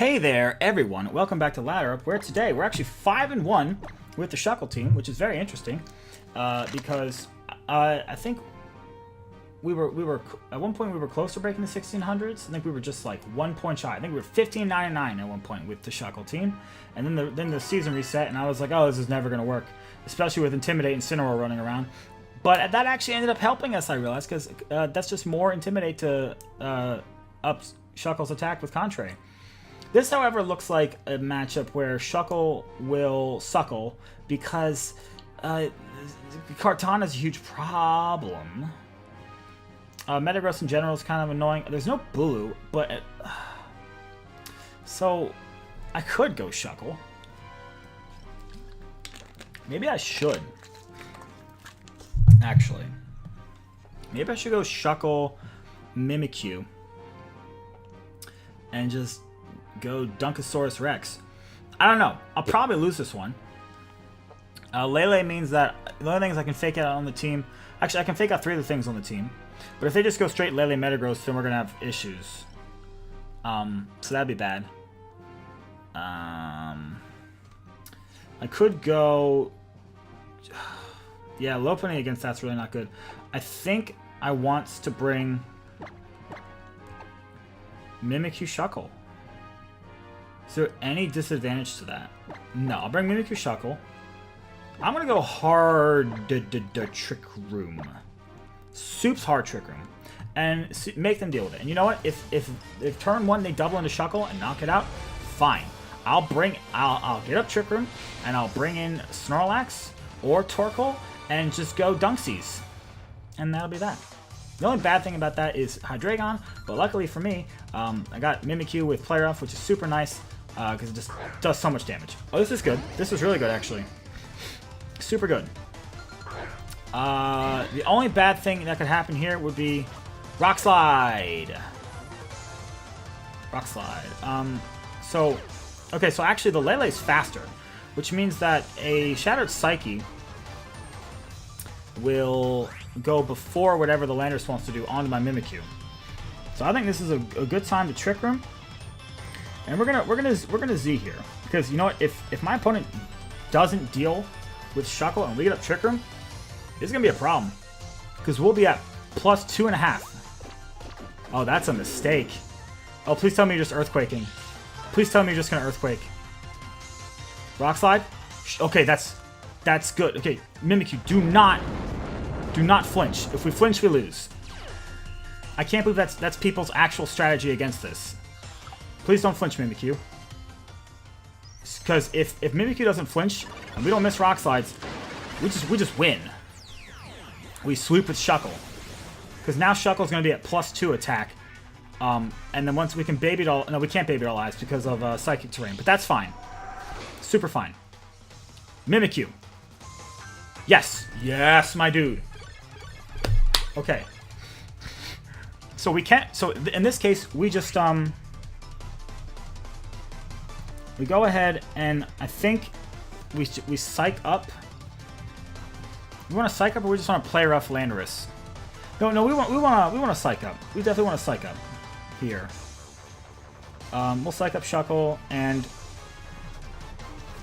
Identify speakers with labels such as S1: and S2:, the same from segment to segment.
S1: Hey there, everyone. Welcome back to Ladder Up, where today we're actually 5-1 with the Shuckle team, which is very interesting because I think we were at one point we were close to breaking the 1600s. I think we were just like 1 point shy. I think we were 15-9-9 at one point with the Shuckle team, and then the season reset, and I was like, oh, this is never gonna work, especially with Intimidate and Cineroar running around. But that actually ended up helping us, I realized, because that's just more Intimidate to up Shuckle's attack with Contrary. This, however, looks like a matchup where Shuckle will suckle because Kartana's a huge problem. Metagross in general is kind of annoying. There's no Bulu, but... so, I could go Shuckle. Maybe I should. Actually. Maybe I should go Shuckle, Mimikyu. And just go Dunkosaurus Rex. I don't know. I'll probably lose this one. Lele means that the only thing is I can fake out on the team. Actually, I can fake out 3 of the things on the team. But if they just go straight Lele Metagross, then we're going to have issues. So that'd be bad. I could go... yeah, Lopunny against that's really not good. I think I want to bring Mimikyu Shuckle. Is there any disadvantage to that? No, I'll bring Mimikyu Shuckle. I'm going to go hard Trick Room. Soup's hard Trick Room. And make them deal with it. And you know what? If turn 1 they double into Shuckle and knock it out, fine. I'll get up Trick Room and I'll bring in Snorlax or Torkoal and just go Dunksies. And that'll be that. The only bad thing about that is Hydreigon, but luckily for me, I got Mimikyu with Play Rough, which is super nice because it just does so much damage. Oh, this is good. This is really good, actually. Super good. The only bad thing that could happen here would be Rock Slide. Rock Slide. Okay, so actually the Lele is faster, which means that a Shattered Psyche will go before whatever the Landorus wants to do onto my Mimikyu. So I think this is a good time to Trick Room, and we're gonna Z here because you know what? If my opponent doesn't deal with Shuckle and we get up Trick Room, it's gonna be a problem because we'll be at plus 2.5. Oh, that's a mistake. Oh, please tell me you're just Earthquaking. Please tell me you're just gonna Earthquake. Rock Slide. Okay, that's good. Okay, Mimikyu, do not flinch. If we flinch, we lose. I can't believe that's people's actual strategy against this. Please don't flinch, Mimikyu. Because if Mimikyu doesn't flinch and we don't miss Rock Slides, we just win. We sweep with Shuckle. Because now Shuckle's going to be at +2 attack. And then once we can Baby Doll... no, we can't Baby Doll Eyes because of Psychic Terrain. But that's fine. Super fine. Mimikyu. Yes. Yes, my dude. Okay. So we can't... so in this case, we just... we go ahead and I think we psych up. We want to psych up, or we just want to Play Rough Landorus? No, we want to psych up. We definitely want to psych up here. We'll psych up Shuckle and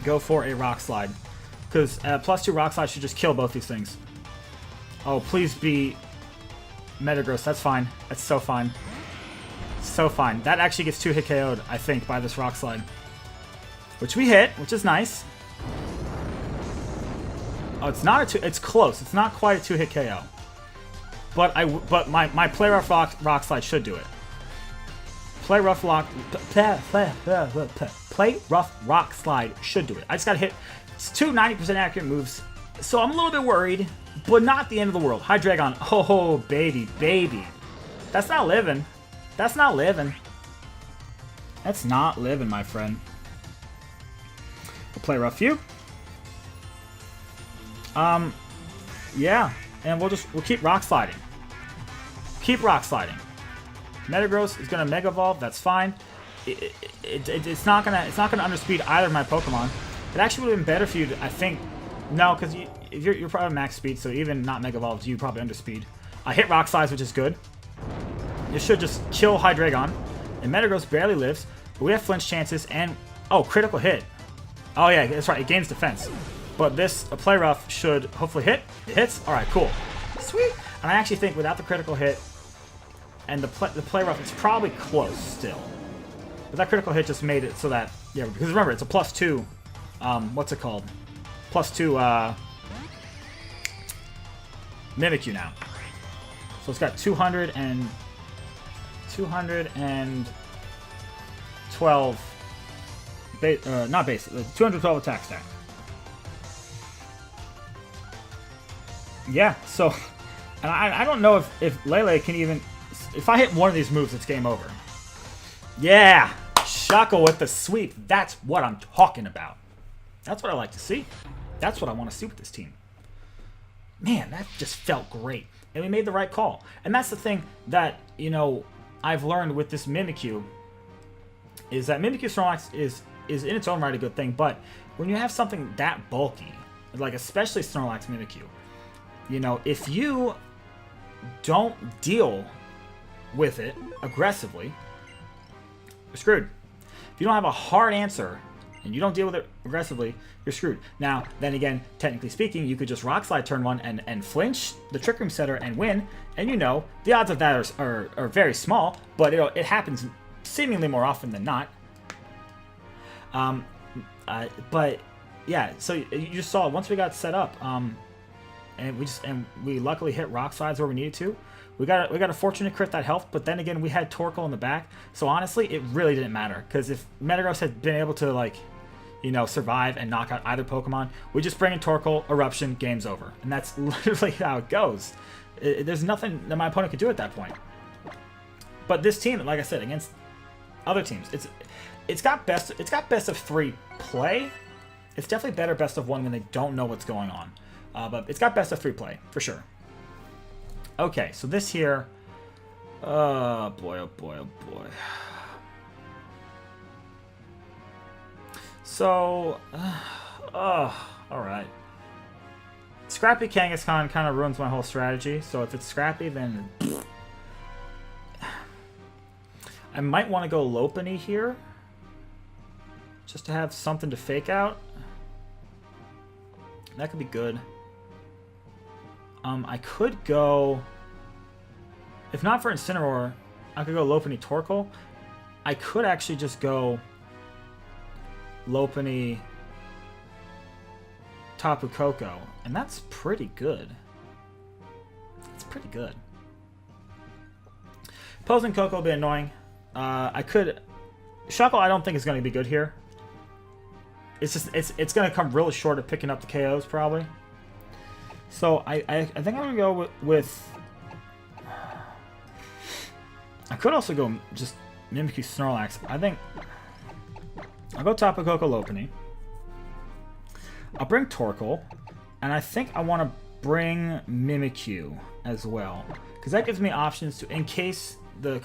S1: go for a Rock Slide. Because +2 Rock Slide should just kill both these things. Oh, please be Metagross. That's fine. That's so fine. So fine. That actually gets 2-hit KO'd, I think, by this Rock Slide. Which we hit, which is nice. Oh, it's not a 2... it's close. It's not quite a 2-hit KO. But my Play Rough Rock Slide should do it. Play Rough Rock Slide should do it. I just got to hit... it's 2 90% accurate moves, so I'm a little bit worried, but not the end of the world. Hydreigon, oh, baby. That's not living. That's not living. That's not living, my friend. We'll Play Rough you. Yeah, and we'll keep Rock Sliding. Keep Rock Sliding. Metagross is gonna Mega Evolve. That's fine. It's not gonna underspeed either of my Pokemon. It actually would have been better for you to, I think... no, because you're probably max speed, so even not Mega Evolves, you probably underspeed. I hit Rock Slides, which is good. This should just kill Hydreigon. And Metagross barely lives. But we have flinch chances and... Oh, critical hit. Oh, yeah, that's right. It gains defense. But this play rough should hopefully hit. It hits. All right, cool. Sweet. And I actually think without the critical hit and the play rough, it's probably close still. But that critical hit just made it so that... Yeah, because remember, it's a +2... what's it called? +2, Mimikyu now. So it's got 212... not base, 212 attack stack. Yeah, so... And I don't know if Lele can even... If I hit one of these moves, it's game over. Yeah! Shaco with the sweep. That's what I'm talking about. That's what I like to see. That's what I want to see with this team. Man, that just felt great. And we made the right call. And that's the thing that, you know, I've learned with this Mimikyu. Is that Mimikyu Snorlax is in its own right a good thing. But when you have something that bulky, like especially Snorlax Mimikyu, you know, if you don't deal with it aggressively, you're screwed. If you don't have a hard answer and you don't deal with it aggressively, you're screwed. Now, then again, technically speaking, you could just Rock Slide turn 1 and flinch the Trick Room setter and win. And you know, the odds of that are very small, but it happens seemingly more often than not. But yeah, so you just saw once we got set up, and we luckily hit Rock Slides where we needed to. We got a fortunate crit that helped, but then again we had Torkoal in the back, so honestly it really didn't matter because if Metagross had been able to, like, you know, survive and knock out either Pokemon, we just bring in Torkoal, Eruption, game's over, and that's literally how it goes. There's nothing that my opponent could do at that point. But this team, like I said, against other teams, it's got best of 3 play. It's definitely better best of 1 when they don't know what's going on. But it's got best of 3 play, for sure. Okay, so this here... Oh, boy, oh, boy, oh, boy. So... alright. Scrappy Kangaskhan kind of ruins my whole strategy, so if it's Scrappy, then... I might want to go Lopunny here. Just to have something to fake out. That could be good. I could go... If not for Incineroar, I could go Lopunny Torkoal. I could actually just go Lopunny Tapu Koko, and that's pretty good. It's pretty good. Posing Koko will be annoying. I could... Shuckle I don't think is going to be good here. It's just it's going to come really short of picking up the KOs probably. So I think I'm going to go with... I could also go just Mimikyu Snorlax. I think I'll go Tapu Koko Lopunny. I'll bring Torkoal, and I think I want to bring Mimikyu as well, because that gives me options to, in case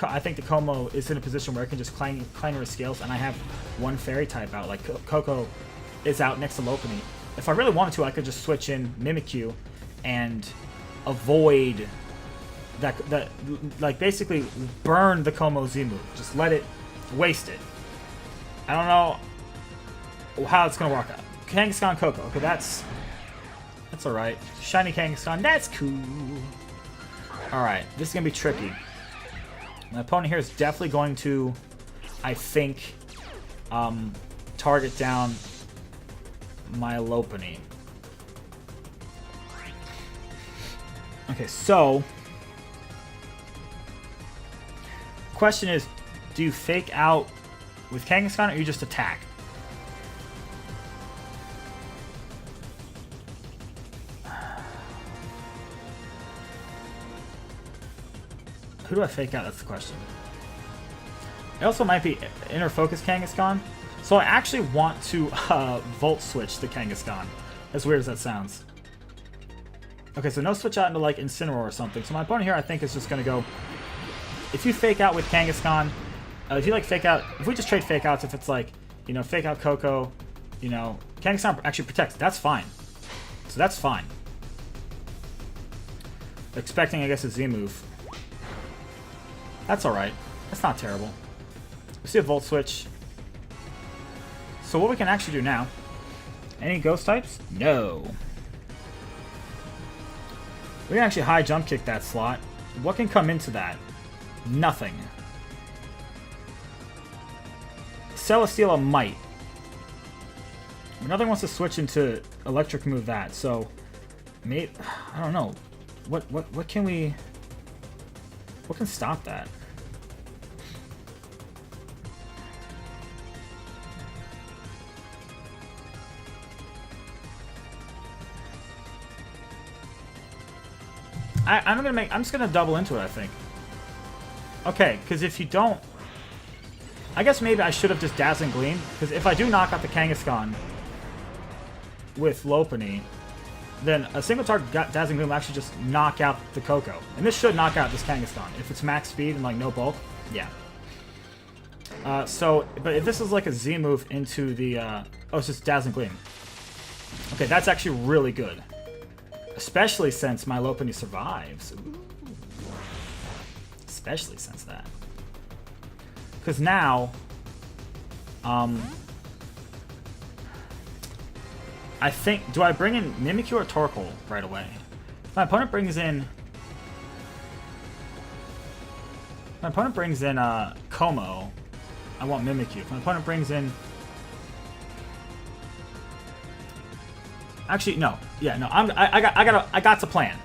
S1: I think the Como is in a position where I can just clang her scales, and I have one Fairy type out, like Koko is out next to Lopunny. If I really wanted to, I could just switch in Mimikyu and avoid that like basically burn the Como Z move. Just let it waste it. I don't know how it's gonna work out. Kangaskhan Koko. Okay, that's alright. Shiny Kangaskhan, that's cool. Alright, this is gonna be tricky. My opponent here is definitely going to, I think, target down my Lopunny. Okay, so question is, do you fake out with Kangaskhan or you just attack? Who do I fake out? That's the question. It also might be Inner Focus Kangaskhan. So I actually want to Volt Switch the Kangaskhan. As weird as that sounds. Okay, so no switch out into like Incineroar or something. So my opponent here I think is just going to go... If you fake out with Kangaskhan, if you like fake out... If we just trade fake outs, if it's like, you know, fake out Koko, you know, Kangaskhan actually protects. That's fine. So that's fine. Expecting, I guess, a Z move. That's alright. That's not terrible. We see a Volt Switch. so what we can actually do now... Any ghost types? No. We can actually high jump kick that slot. What can come into that? Nothing. Celesteela might. Nothing wants to switch into electric move that, so maybe I don't know. What can we... What can stop that? I'm just gonna double into it, I think. Okay, because if you don't... I guess maybe I should have just Dazzling Gleam, because if I do knock out the Kangaskhan with Lopunny, then a single target Dazzling Gleam will actually just knock out the Koko. And this should knock out this Kangaskhan. If it's max speed and like no bulk, yeah. But if this is like a Z move into the... oh, it's just Dazzling Gleam. Okay, that's actually really good. Especially since my Lopunny survives. Ooh. Especially since that. Because now... I think... Do I bring in Mimikyu or Torkoal right away? If my opponent brings in... My opponent brings in Como. I want Mimikyu. If my opponent brings in... Actually, no. Yeah, no. I got to plan.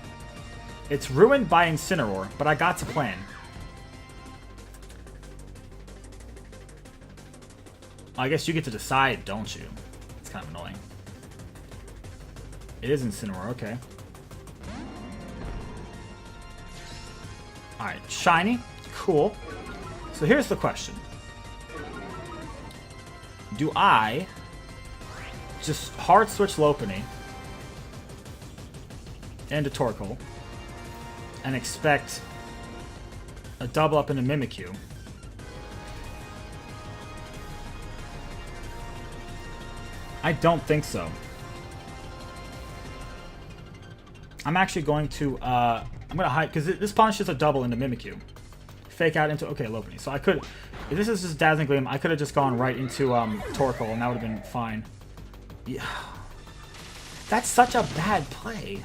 S1: It's ruined by Incineroar, but I got to plan. I guess you get to decide, don't you? It's kind of annoying. It is Incineroar, okay. Alright, shiny. Cool. So here's the question. Do I just hard switch Lopunny into Torkoal and expect a double up into Mimikyu? I don't think so. I'm actually going to, I'm going to hide, because this punishes a double into Mimikyu. Fake out into, okay, Lopunny. So I could, if this is just Dazzling Gleam, I could have just gone right into Torkoal, and that would have been fine. Yeah. That's such a bad play.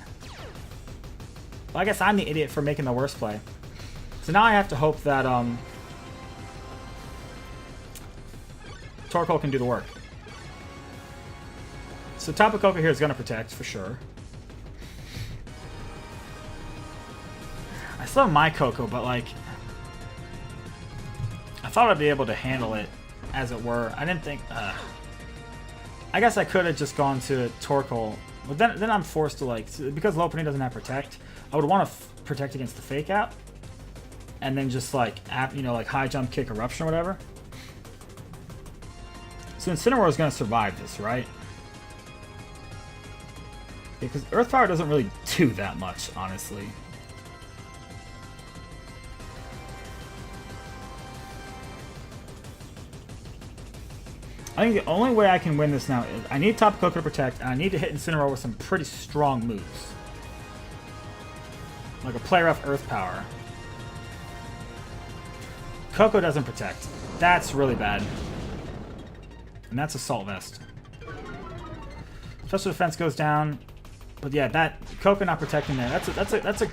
S1: Well, I guess I'm the idiot for making the worst play. So now I have to hope that Torkoal can do the work. So Tapu Koko here is going to protect, for sure. I still have my Koko, but like... I thought I'd be able to handle it, as it were. I didn't think... I guess I could have just gone to Torkoal. But then I'm forced to, like... Because Lopunny doesn't have Protect, I would want to protect against the Fake Out. And then just, like, you know, like high jump, kick, Eruption, or whatever. So Incineroar is going to survive this, right? Because Earth Power doesn't really do that much, honestly. I think the only way I can win this now is I need Tapu Koko to protect, and I need to hit Incineroar with some pretty strong moves. Like a play rough Earth Power. Koko doesn't protect. That's really bad. And that's Assault Vest. Special defense goes down. But yeah, that Koko not protecting there. That's a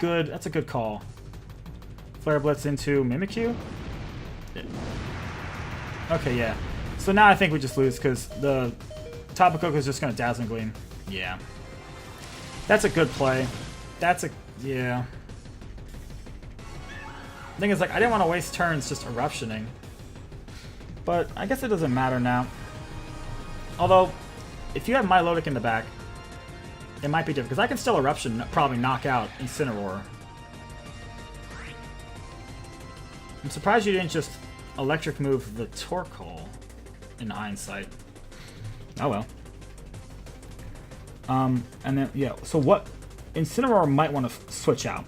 S1: good call. Flare Blitz into Mimikyu. Okay, yeah. So now I think we just lose because the Tapu Koko is just going to Dazzling Gleam. Yeah. That's a good play. Yeah. The thing is, like, I didn't want to waste turns just Eruptioning. But I guess it doesn't matter now. Although, if you have Milotic in the back, it might be different. Because I can still Eruption, probably knock out Incineroar. I'm surprised you didn't just Electric move the Torkoal. In hindsight. Oh well. And then, yeah, so what Incineroar might want to switch out.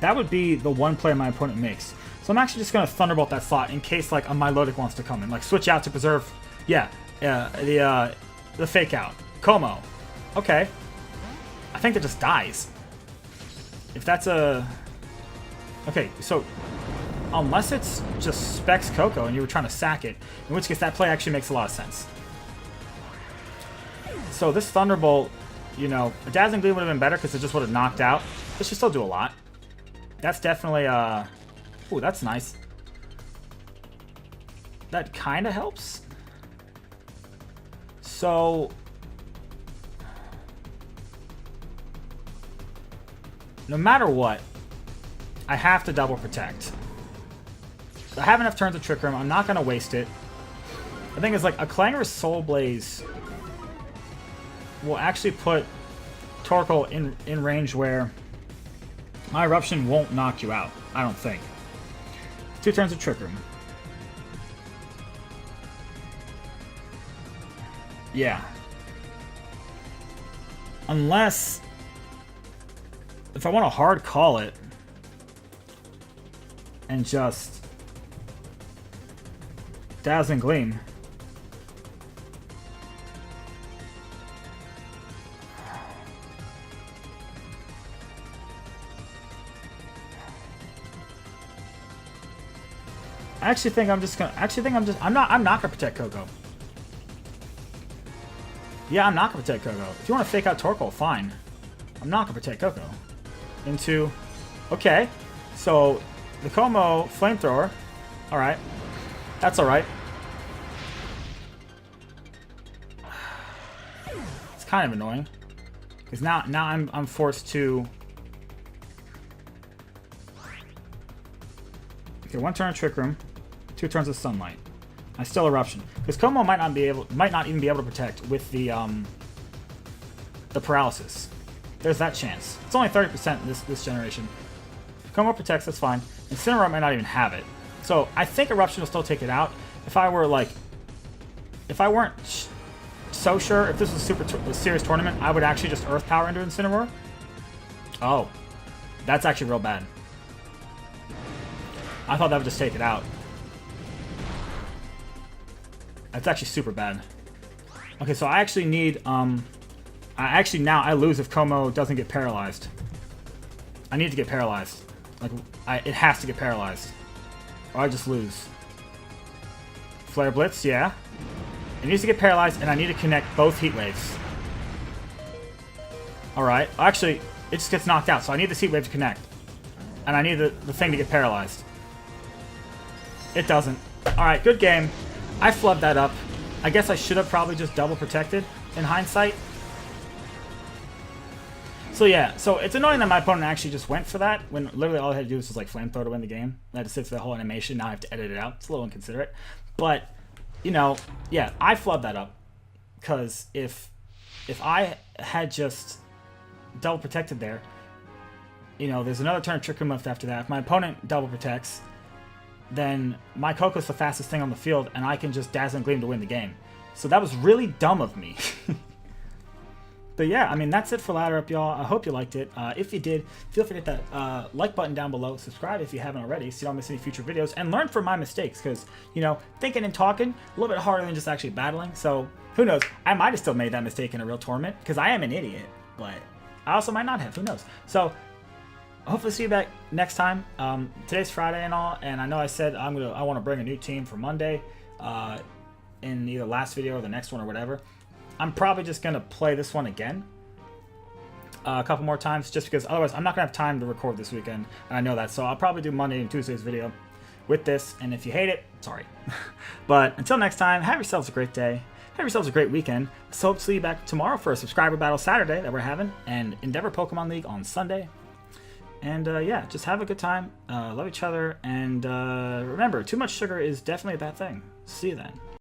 S1: That would be the one play my opponent makes. So I'm actually just going to Thunderbolt that slot in case, like, a Milotic wants to come in. Like, switch out to preserve, yeah, the Fake Out. Como. Okay. I think that just dies. If that's a... Okay, so... Unless it's just Specs Koko and you were trying to sack it, in which case that play actually makes a lot of sense. So this Thunderbolt, you know, a Dazzling Gleam would have been better because it just would have knocked out. This should still do a lot. That's definitely, ooh, that's nice. That kind of helps. So... no matter what, I have to double protect. I have enough turns to Trick Room. I'm not going to waste it. The thing is, like, a Clangorous Soul Blaze will actually put Torkoal in range where my Eruption won't knock you out, I don't think. 2 turns of Trick Room. Yeah. Unless... if I want to hard call it and just Dazzling Gleam. I actually think I'm just gonna. I'm not gonna protect Coco. Yeah, I'm not gonna protect Coco. If you want to fake out Torkoal, fine. I'm not gonna protect Coco. Into, okay. So the Como Flamethrower. All right, that's all right. It's kind of annoying because now I'm forced to. Okay, 1 turn of Trick Room, 2 turns of Sunlight. I still Eruption because Como might not even be able to protect with the paralysis. There's that chance. It's only 30% this generation. Como protects, that's fine. Incineroar might not even have it. So I think Eruption will still take it out. If I weren't so sure, if this was a serious tournament, I would actually just Earth Power into Incineroar. Oh, that's actually real bad. I thought that would just take it out. That's actually super bad. Okay, so I actually need, now I lose if Como doesn't get paralyzed. I need to get paralyzed. Like, it has to get paralyzed. Or I just lose. Flare Blitz, yeah. It needs to get paralyzed, and I need to connect both Heat Waves. Alright. Actually, it just gets knocked out, so I need this Heat Wave to connect. And I need the thing to get paralyzed. It doesn't. Alright, good game. I flubbed that up. I guess I should have probably just double protected in hindsight. So yeah, so it's annoying that my opponent actually just went for that when literally all I had to do was just like Flamethrower to win the game. I had to sit for the whole animation. Now I have to edit it out. It's a little inconsiderate. But, you know, yeah, I flubbed that up. Because if I had just double protected there, you know, there's another turn of Trick Room left after that. If my opponent double protects, then my Coco's the fastest thing on the field, and I can just Dazzling Gleam to win the game. So that was really dumb of me. But yeah, I mean, that's it for Ladder Up, y'all. I hope you liked it. If you did, feel free to hit that like button down below. Subscribe if you haven't already so you don't miss any future videos. And learn from my mistakes because, you know, thinking and talking, a little bit harder than just actually battling. So who knows? I might have still made that mistake in a real tournament because I am an idiot. But I also might not have. Who knows? So hopefully see you back next time. Today's Friday and all. And I know I said I want to bring a new team for Monday in either last video or the next one or whatever. I'm probably just going to play this one again a couple more times just because otherwise I'm not going to have time to record this weekend. And I know that. So I'll probably do Monday and Tuesday's video with this. And if you hate it, sorry. But until next time, have yourselves a great day. Have yourselves a great weekend. So hope to see you back tomorrow for a subscriber battle Saturday that we're having. And Endeavor Pokemon League on Sunday. And yeah, just have a good time. Love each other. And remember, too much sugar is definitely a bad thing. See you then.